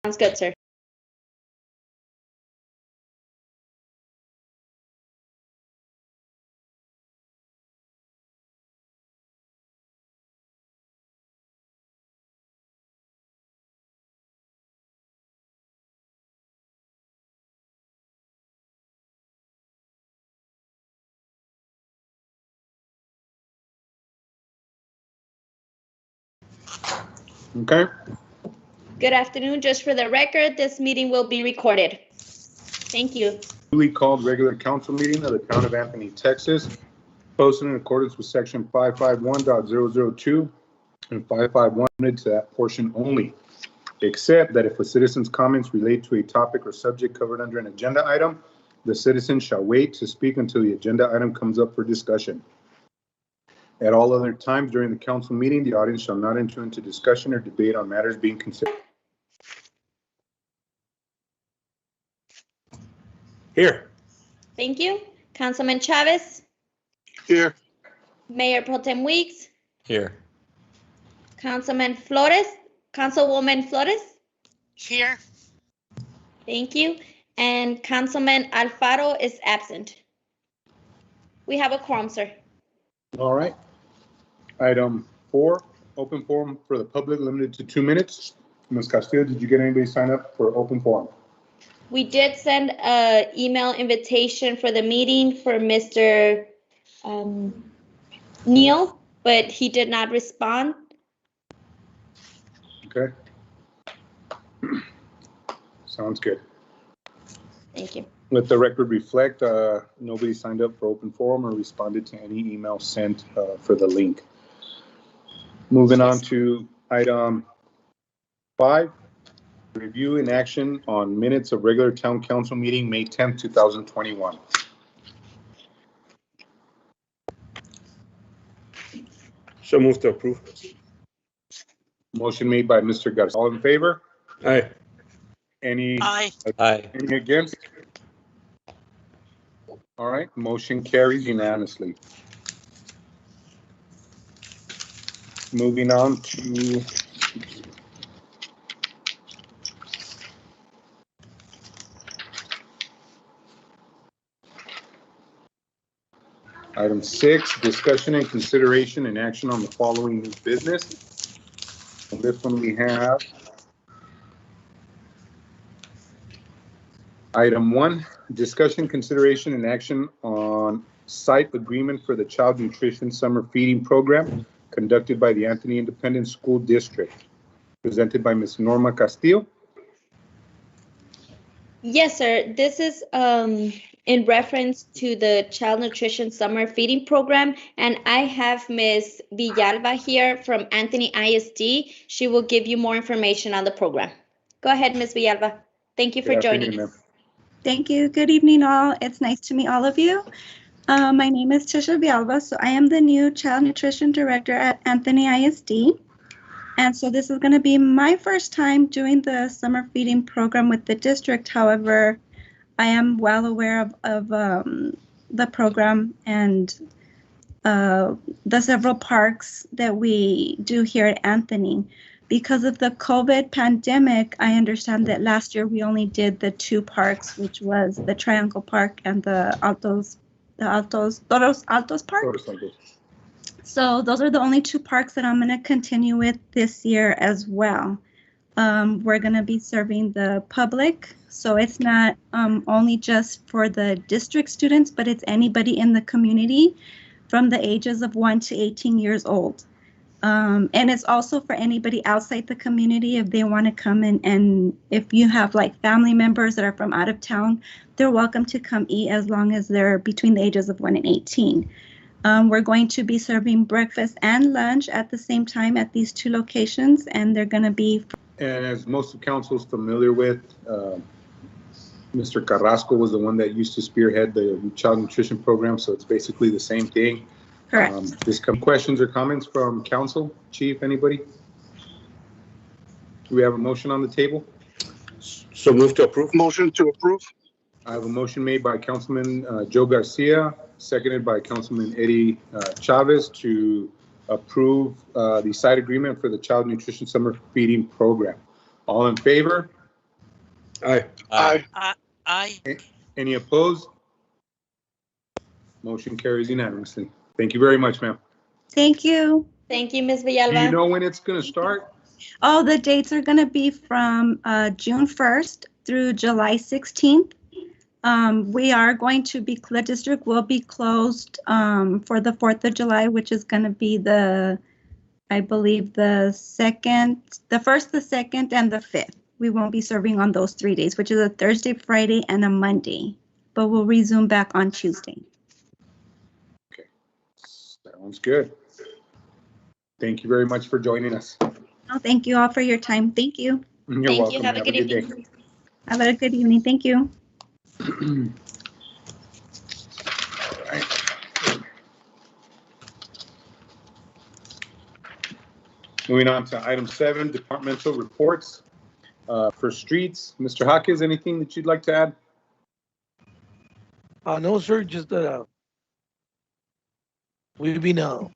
Sounds good, sir. Okay. Good afternoon. Just for the record, this meeting will be recorded. Thank you. Duly called regular council meeting of the town of Anthony, Texas, posted in accordance with section 551.002 and 551 limited to that portion only, except that if a citizen's comments relate to a topic or subject covered under an agenda item, the citizen shall wait to speak until the agenda item comes up for discussion. At all other times during the council meeting, the audience shall not enter into discussion or debate on matters being considered. Here. Thank you. Councilman Chavez. Here. Mayor Pro Tem Weeks. Here. Councilwoman Flores. Here. Thank you. And Councilman Alfaro is absent. We have a quorum, sir. All right. Item 4, open forum for the public limited to 2 minutes. Ms. Castillo, did you get anybody sign up for open forum? We did send an email invitation for the meeting for Mr. Neal, but he did not respond. Okay. Sounds good. Thank you. Let the record reflect, nobody signed up for open forum or responded to any email sent for the link. Moving on to item 5, review and action on minutes of regular town council meeting, May 10th, 2021. So move to approve. Motion made by Mr. Garcia. All in favor? Aye. Any Aye. against? All right, motion carries unanimously. Moving on to item 6, discussion and consideration and action on the following new business. And this one we have item 1, discussion, consideration, and action on site agreement for the Child Nutrition Summer Feeding Program conducted by the Anthony Independent School District, presented by Ms. Norma Castillo. Yes, sir. This is in reference to the Child Nutrition Summer Feeding Program, and I have Ms. Villalba here from Anthony ISD. She will give you more information on the program. Go ahead, Ms. Villalba. Thank you for joining. Thank you. Good evening, all. It's nice to meet all of you. My name is Tisha Villalba, so I am the new Child Nutrition Director at Anthony ISD. And so this is going to be my first time doing the summer feeding program with the district. However, I am well aware of the program and the several parks that we do here at Anthony. Because of the COVID pandemic, I understand that last year we only did the 2 parks, which was the Triangle Park and the Toros Altos Park. So those are the only 2 parks that I'm going to continue with this year as well. We're going to be serving the public, so it's not only just for the district students, but it's anybody in the community from the ages of 1 to 18 years old. And it's also for anybody outside the community if they want to come in, and if you have like family members that are from out of town, they're welcome to come eat as long as they're between the ages of 1 and 18. We're going to be serving breakfast and lunch at the same time at these 2 locations, and they're going to be. And as most of council is familiar with, Mr. Carrasco was the one that used to spearhead the child nutrition program, so it's basically the same thing. Correct. Just some questions or comments from council, chief, anybody? Do we have a motion on the table? So move to approve. Motion to approve. I have a motion made by Councilman Joe Garcia, seconded by Councilman Eddie Chavez to approve the site agreement for the Child Nutrition Summer Feeding Program. All in favor? Aye. Aye. Aye. Any opposed? Motion carries unanimously. Thank you very much, ma'am. Thank you. Thank you, Ms. Do you Villalba. know when it's going to start? Oh, the dates are going to be from June 1st through July 16th. We are going to be, the district will be closed for the 4th of July, which is going to be I believe the 1st, the 2nd, and the 5th. We won't be serving on those 3 days, which is a Thursday, Friday, and a Monday. But we'll resume back on Tuesday. Sounds good. Thank you very much for joining us. Oh, thank you all for your time. Thank you. You're Thank welcome. you. Have a good day. evening. Have a good evening. Thank you. Moving on to item 7, departmental reports. For streets, Mr. Hawkins, anything that you'd like to add? No, sir. Just that we've been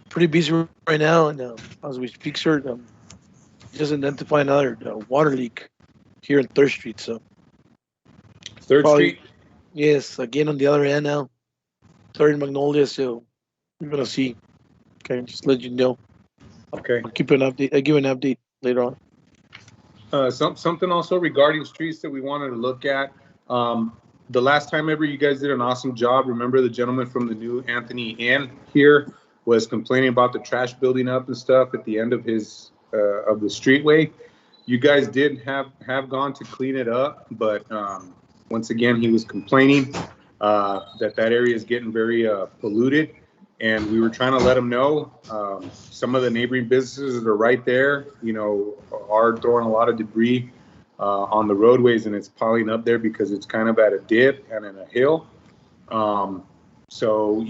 pretty busy right now, and as we speak, sir, just identify another water leak here in 3rd Street. So 3rd Probably- Street? yes, again on the other end now, 3rd and Magnolia. So we're gonna see. Okay, just let you know. Okay. I'll keep an update. I'll give an update later on. Something also regarding streets that we wanted to look at. The last time ever you guys did an awesome job. Remember the gentleman from the new Anthony Inn here was complaining about the trash building up and stuff at the end of his of the streetway. You guys did have gone to clean it up, but once again he was complaining that area is getting very polluted, and we were trying to let him know. Some of the neighboring businesses that are right there, are throwing a lot of debris on the roadways, and it's piling up there because it's kind of at a dip and in a hill. So,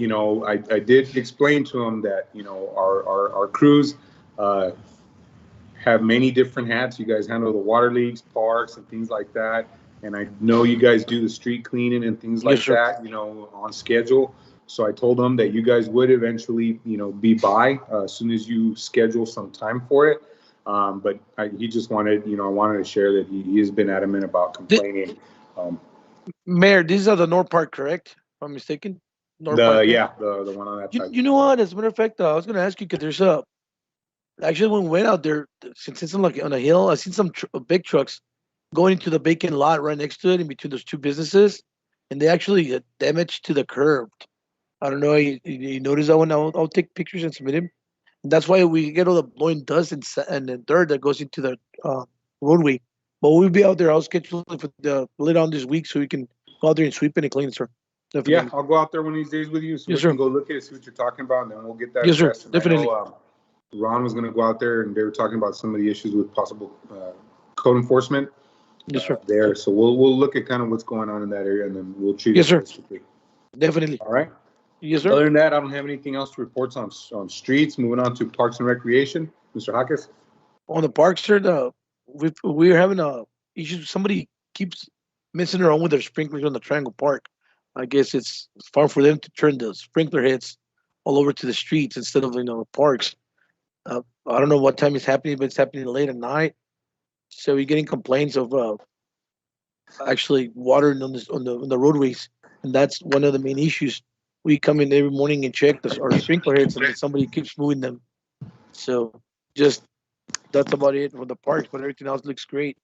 I did explain to him that, our crews have many different hats. You guys handle the water leaks, parks, and things like that. And I know you guys do the street cleaning and things like Yes, sir. that, on schedule. So I told them that you guys would eventually, be by as soon as you schedule some time for it. But he just wanted, I wanted to share that he has been adamant about complaining. Mayor, these are the North Park, correct? If I'm mistaken. North Park, right? The one on that side. You know what? As a matter of fact, I was gonna ask you because there's actually when we went out there, since it's like on a hill, I seen some big trucks going into the vacant lot right next to it, in between those two businesses, and they actually damaged to the curb. I don't know. You notice that one? I'll take pictures and submit them. That's why we get all the blowing dust and then dirt that goes into the roadway. But we'll be out there. I'll schedule it for later on this week so we can go out there and sweep it and clean it, sir. Definitely. Yeah, I'll go out there one of these days with you so Yes, we sir. can go look at it, see what you're talking about, and then we'll get that Yes, sir. addressed. And I Definitely. know, Ron was going to go out there, and they were talking about some of the issues with possible code enforcement Yes, sir. there. So we'll look at kind of what's going on in that area, and then we'll treat Yes, it sir. realistically. Definitely. All right. Yes, sir. Other than that, I don't have anything else to report on streets. Moving on to Parks and Recreation, Mr. Hawkins. On the park, sir, we're having a issue. Somebody keeps messing around with their sprinklers on the Triangle Park. I guess it's far for them to turn the sprinkler heads all over to the streets instead of the parks. I don't know what time it's happening, but it's happening late at night. So we're getting complaints of actually water on the roadways, and that's one of the main issues. We come in every morning and check our sprinkler heads, and then somebody keeps moving them. So just that's about it for the parks, but everything else looks great.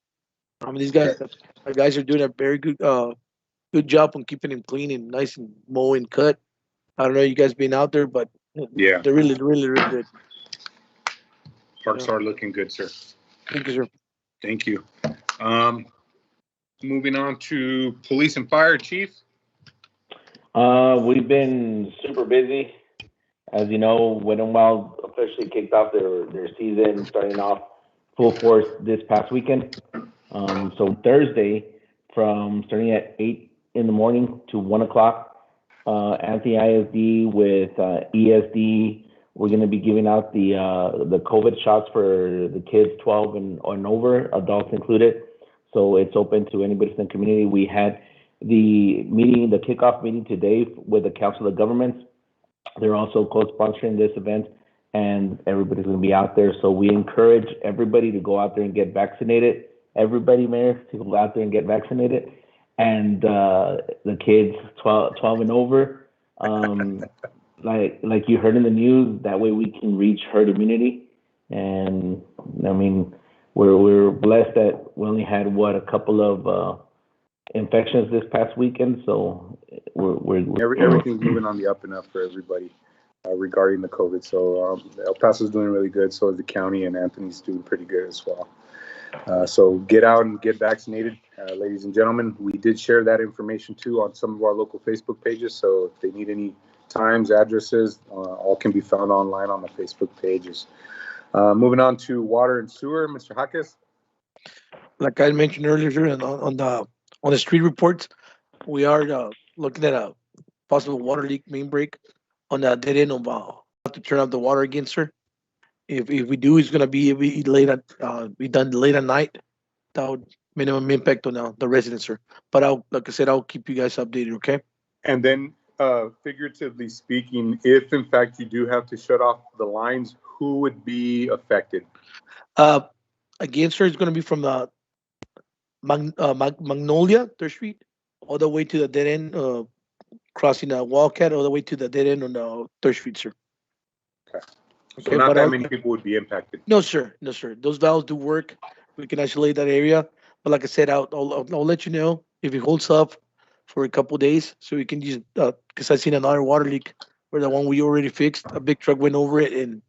I mean, these guys, the guys are doing a very good job on keeping them clean and nice and mow and cut. I don't know you guys been out there, but Yeah. they're really good. Parks are looking good, sir. Thank you, sir. Thank you. Moving on to Police and Fire, Chief. We've been super busy. As you know, Wet n Wild officially kicked off their season, starting off full force this past weekend. So Thursday, starting at 8 in the morning to 1 o'clock, Anthony ISD with ESD, we're going to be giving out the COVID shots for the kids 12 and over, adults included. So it's open to anybody from the community. We had the kickoff meeting today with the Council of Governments. They're also co-sponsoring this event, and everybody's going to be out there. So we encourage everybody to go out there and get vaccinated. everybody, Mayor, to go out there and get vaccinated. And the kids 12 and over, like you heard in the news, that way we can reach herd immunity. And I mean, we're blessed that we only had a couple of infections this past weekend, so Everything's moving on the up and up for everybody regarding the COVID. So El Paso's doing really good. So is the county, and Anthony's doing pretty good as well. So get out and get vaccinated, ladies and gentlemen. We did share that information too on some of our local Facebook pages. So if they need any times, addresses, all can be found online on the Facebook pages. Moving on to water and sewer, Mr. Jaques. Like I mentioned earlier, sir, on the street reports, we are looking at a possible water leak main break on that dead end of have to turn off the water again, sir. If we do, it's gonna be be done late at night. That would minimum impact on the residents, sir. But like I said, I'll keep you guys updated, okay? And then, figuratively speaking, if in fact you do have to shut off the lines, who would be affected? Again, sir, it's gonna be from the Magnolia 3rd Street all the way to the dead end, crossing Wildcat, all the way to the dead end on 3rd Street, sir. Okay. So Okay, not but that many people would be impacted. No, sir. No, sir. Those valves do work. We can isolate that area. But like I said, I'll let you know if it holds up for a couple of days, so we can just because I seen another water leak where the one we already fixed, a big truck went over it and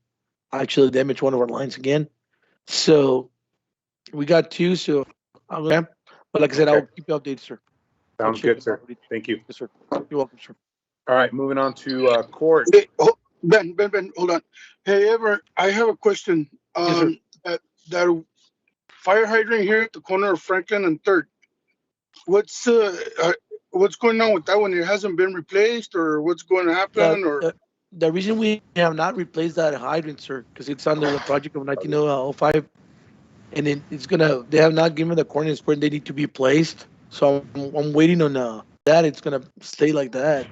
actually damaged one of our lines again. So we got two. So but like I said, I'll keep you updated, sir. Sounds good, sir. Thank you. Yes, sir. You're welcome, sir. All right, moving on to court. Hey, Ben, hold on. Hey, Everett, I have a question. Yes, sir. That fire hydrant here at the corner of Franklin and 3rd, what's going on with that one? It hasn't been replaced, or what's going to happen? The reason we have not replaced that hydrant, sir, because it's under the project of 1905, and they have not given the coordinates where they need to be placed. So I'm waiting on that. It's gonna stay like that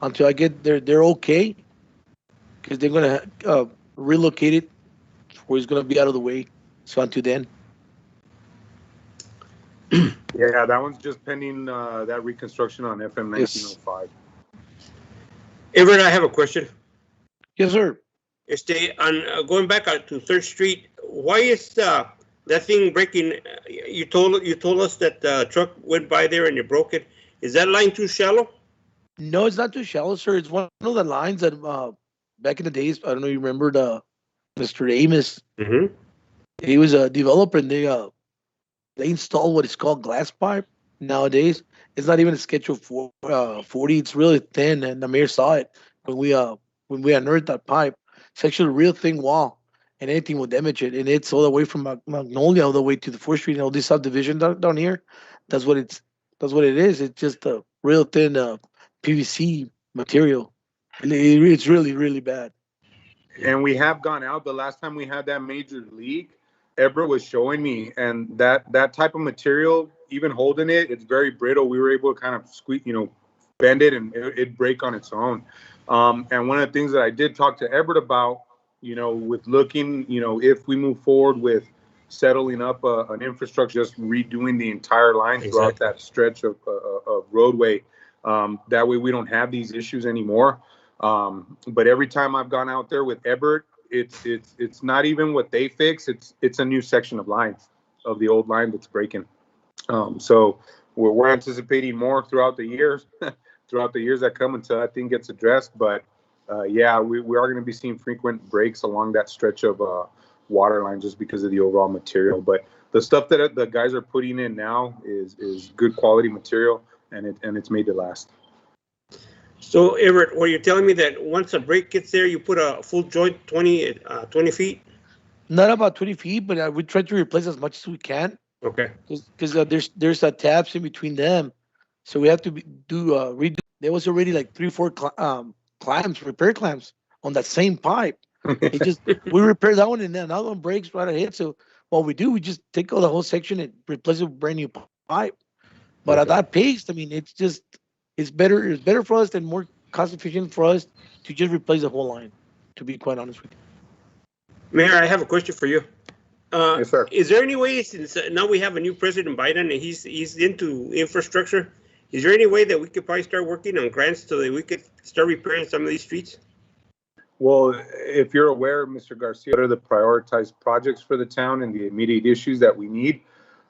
until I get they're okay, because they're gonna relocate it where it's gonna be out of the way. So until then. Yeah, that one's just pending that reconstruction on FM 1905. Everett, I have a question. Yes, sir. On going back to 3rd Street, why is that thing breaking? You told us that the truck went by there and you broke it. Is that line too shallow? No, it's not too shallow, sir. It's one of the lines that back in the days, I don't know, you remember Mr. Amos. Mm-hmm. He was a developer, and they installed what is called glass pipe. Nowadays, it's not even a Schedule 40. It's really thin, and the mayor saw it when we unearthed that pipe. It's actually a real thin wall, and anything will damage it. And it's all the way from Magnolia all the way to the 4th Street and all this subdivision down here. That's what it is. It's just a real thin PVC material. It's really, really bad. And we have gone out. The last time we had that major leak, Everett was showing me, and that type of material, even holding it, it's very brittle. We were able to kind of bend it, and it'd break on its own. And one of the things that I did talk to Everett about, with looking, if we move forward with settling up an infrastructure, just redoing the entire line throughout that stretch of roadway. That way we don't have these issues anymore. But every time I've gone out there with Everett, it's not even what they fix. It's a new section of lines of the old line that's breaking. So we're anticipating more throughout the years, that come until that thing gets addressed. But yeah, we are going to be seeing frequent breaks along that stretch of water line just because of the overall material. But the stuff that the guys are putting in now is good quality material, and it's made to last. So, Everett, were you telling me that once a break gets there, you put a full joint 20 feet? Not about 20 feet, but we try to replace as much as we can. Okay. Because there's tabs in between them, so we have to redo. There was already like 3-4 repair clamps on that same pipe. We repair that one, and then another one breaks right ahead. So what we do, we just take all the whole section and replace it with brand new pipe. But at that pace, I mean, it's better for us and more cost efficient for us to just replace the whole line, to be quite honest with you. Mayor, I have a question for you. Yes, sir. Is there any way, since now we have a new President Biden and he's into infrastructure, is there any way that we could probably start working on grants so that we could start repairing some of these streets? Well, if you're aware, Mr. Garcia, what are the prioritized projects for the town and the immediate issues that we need?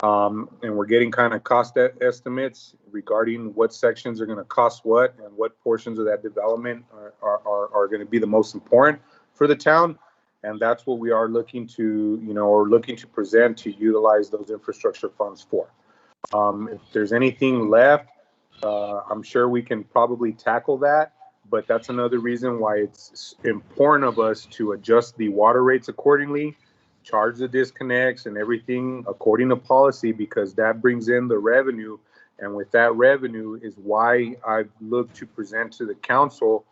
And we're getting kind of cost estimates regarding what sections are going to cost what and what portions of that development are going to be the most important for the town. And that's what we are looking to, or looking to present to utilize those infrastructure funds for. If there's anything left, I'm sure we can probably tackle that. But that's another reason why it's important of us to adjust the water rates accordingly, charge the disconnects and everything according to policy, because that brings in the revenue. And with that revenue is why I've looked to present to the council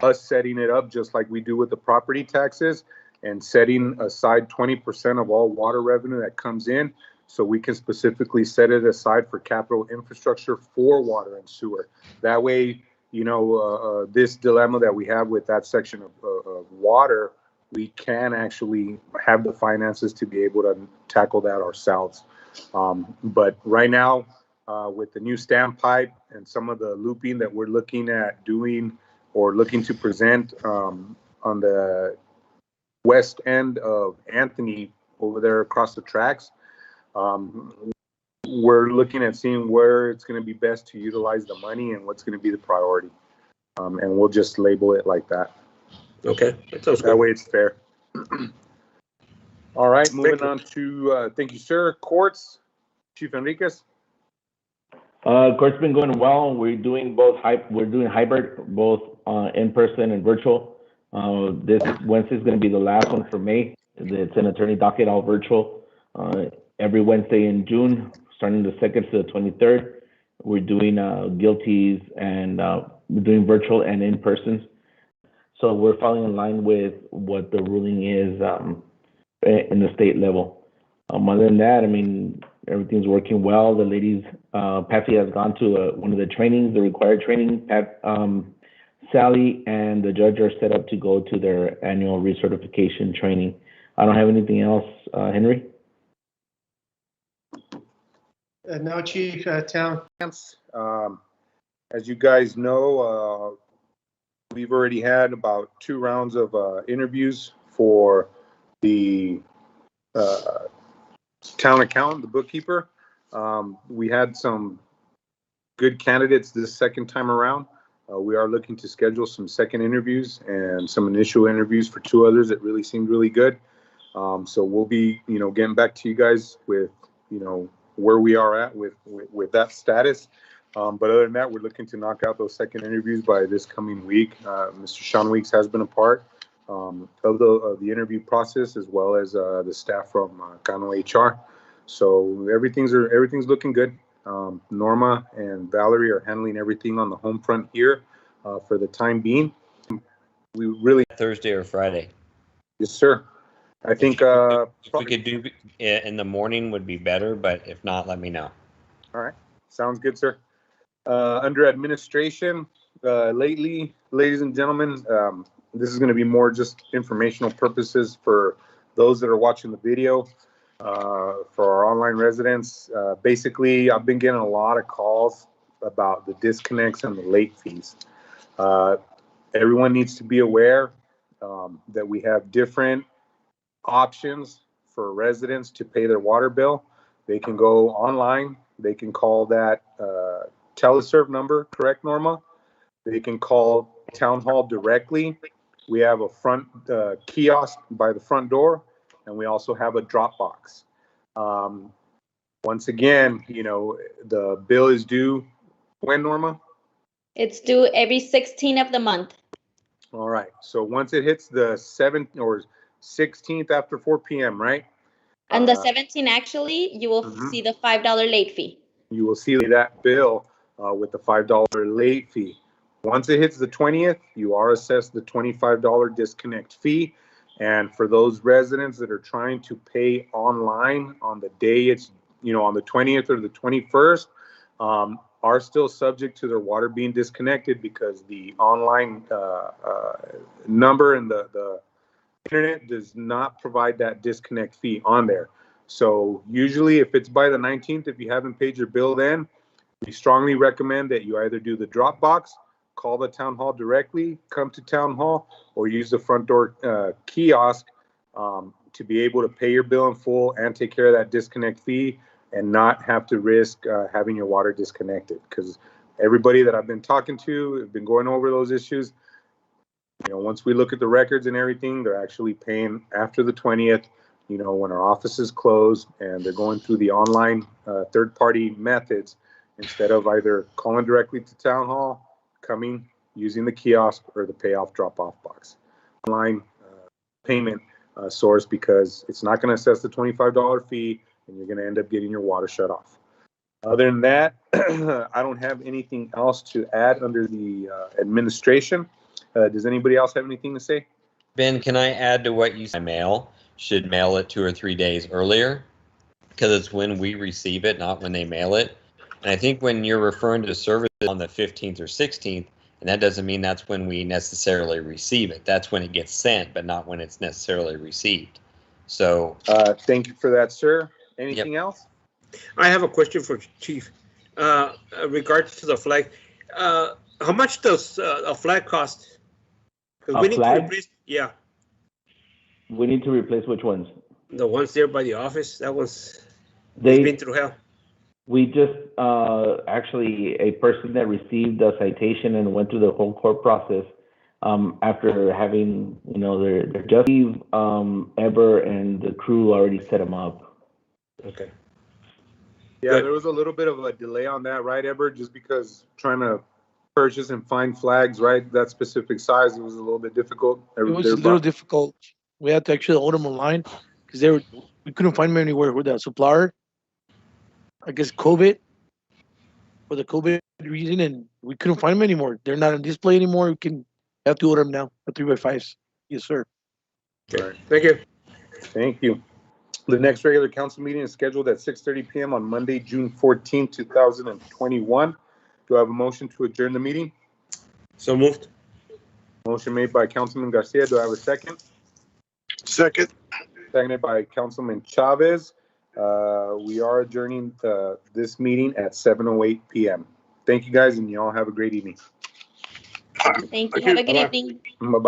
us setting it up just like we do with the property taxes and setting aside 20% of all water revenue that comes in, so we can specifically set it aside for capital infrastructure for water and sewer. That way, this dilemma that we have with that section of water, we can actually have the finances to be able to tackle that ourselves. But right now, with the new standpipe and some of the looping that we're looking at doing or looking to present on the west end of Anthony over there across the tracks, we're looking at seeing where it's going to be best to utilize the money and what's going to be the priority. And we'll just label it like that. Okay, that sounds good. That way it's fair. All right, moving on to, thank you, sir. Courts, Chief Enriquez. Court's been going well. We're doing both. We're doing hybrid, both in person and virtual. This Wednesday is going to be the last one for May. It's an attorney docket, all virtual. Every Wednesday in June, starting the 2nd to the 23rd, we're doing guilties, and we're doing virtual and in person. So we're falling in line with what the ruling is in the state level. Other than that, I mean, everything's working well. The ladies, Patsy has gone to one of the trainings, the required training. Sally and the judge are set up to go to their annual recertification training. I don't have anything else, Henry. No, Chief, Town. As you guys know, we've already had about 2 rounds of interviews for the town accountant, the bookkeeper. We had some good candidates this second time around. We are looking to schedule some second interviews and some initial interviews for 2 others that really seemed really good. So we'll be, getting back to you guys with, where we are at with that status. But other than that, we're looking to knock out those second interviews by this coming week. Mr. Sean Weeks has been a part of the interview process, as well as the staff from Cano HR. So everything's looking good. Norma and Valerie are handling everything on the home front here for the time being. We really Thursday or Friday. Yes, sir. I think if we could do in the morning would be better, but if not, let me know. All right, sounds good, sir. Under administration, lately, ladies and gentlemen, this is going to be more just informational purposes for those that are watching the video. For our online residents, basically, I've been getting a lot of calls about the disconnects and the late fees. Everyone needs to be aware that we have different options for residents to pay their water bill. They can go online. They can call that teleserve number, correct, Norma? They can call Town Hall directly. We have a front kiosk by the front door, and we also have a drop box. Once again, the bill is due when, Norma? It's due every 16th of the month. All right. So once it hits the 7th or 16th after 4 p.m., right? On the 17th, actually, you will see the $5 late fee. You will see that bill with the $5 late fee. Once it hits the 20th, you are assessed the $25 disconnect fee. And for those residents that are trying to pay online on the day it's, on the 20th or the 21st, are still subject to their water being disconnected, because the online number and the internet does not provide that disconnect fee on there. So usually if it's by the 19th, if you haven't paid your bill then, we strongly recommend that you either do the drop box, call the town hall directly, come to town hall, or use the front door kiosk to be able to pay your bill in full and take care of that disconnect fee and not have to risk having your water disconnected. Because everybody that I've been talking to have been going over those issues. You know, once we look at the records and everything, they're actually paying after the 20th, you know, when our office is closed, and they're going through the online third-party methods instead of either calling directly to town hall, coming, using the kiosk, or the payoff drop-off box. Online payment source, because it's not going to assess the $25 fee, and you're going to end up getting your water shut off. Other than that, I don't have anything else to add under the administration. Does anybody else have anything to say? Ben, can I add to what you said? Mail should mail it 2 or 3 days earlier, because it's when we receive it, not when they mail it. And I think when you're referring to service on the 15th or 16th, and that doesn't mean that's when we necessarily receive it. That's when it gets sent, but not when it's necessarily received. So thank you for that, sir. Anything else? I have a question for Chief. Regards to the flag, how much does a flag cost? 'Cause we need to replace, yeah, We need to replace which ones? the ones there by the office. That was They been through hell. We just actually, a person that received a citation and went through the whole court process after having, you know, their just Eber and the crew already set him up. Okay. Yeah, Good. there was a little bit of a delay on that, right, Eber? Just because trying to purchase and find flags, right, that specific size, it was a little bit difficult. It was a little difficult. We had to actually order them online because we couldn't find them anywhere with that supplier. I guess COVID, for the COVID reason, and we couldn't find them anymore. They're not on display anymore. We have to order them now, the 3x5s. Yes, sir. Okay. All right. Thank you. Thank you. The next regular council meeting is scheduled at 6:30 p.m. on Monday, June 14, 2021. Do I have a motion to adjourn the meeting? So moved. Motion made by Councilman Garcia. Do I have a second? Second. Seconded by Councilman Chavez. We are adjourning this meeting at 7:08 p.m. Thank you guys, and you all have a great evening. Thank you. Have a good evening. Bye-bye.